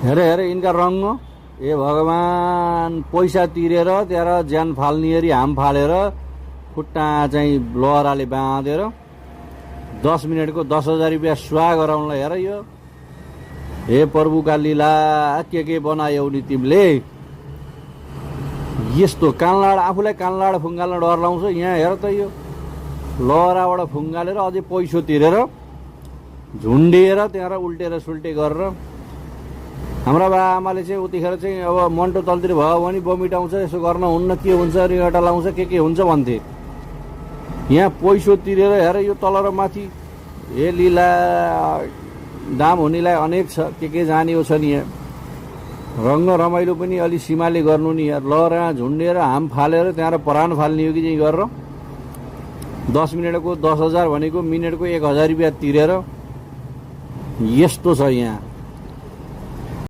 हेर हेर यिनका रङ्ग ए भगवान पैसा तिरेर त्यहाँ ज्यान फाल्नेरी हाम फालेर खुट्टा चाहिँ लोहराले बाँधेर 10 मिनटको 10,000 रुपियाँ सुहा गराउनलाई हेर यो हे प्रभुका लीला के बनायौ नि तिमीले यस्तो कानलाड आफूलाई कानलाड फुङ्गाल्न डर लाउँछ यहाँ हेर त यो लहराबाट फुङ्गालेर अझै पैसो तिरेर झुन्डिएर त्यहाँ उल्टेर सुल्टे गरेर हाम्रा बा आमाले चाहिँ उतिखेर चाहिँ अब मन्टो तलतिर भयो भने बमिटाउँछ यसो गर्न हुन्न के हुन्छ रिगटा लाउँछ के हुन्छ भन्थे यहाँ पैसो तिरेर हेर यो तल र माथि ए लीला दाम हुनेलाई अनेक छ के जाने हो छ नि यहाँ रङ्ग रमाइलो पनि अलि सीमाले गर्नु नि यार लहरा झुन्डेर हाम फालेर त्यहाँ परान फाल्ने हो कि चाहिँ गरेर 10 मिनटको 10,000 भनेको मिनटको 1,000 रुपियाँ तिरेर यस्तो छ यहाँ।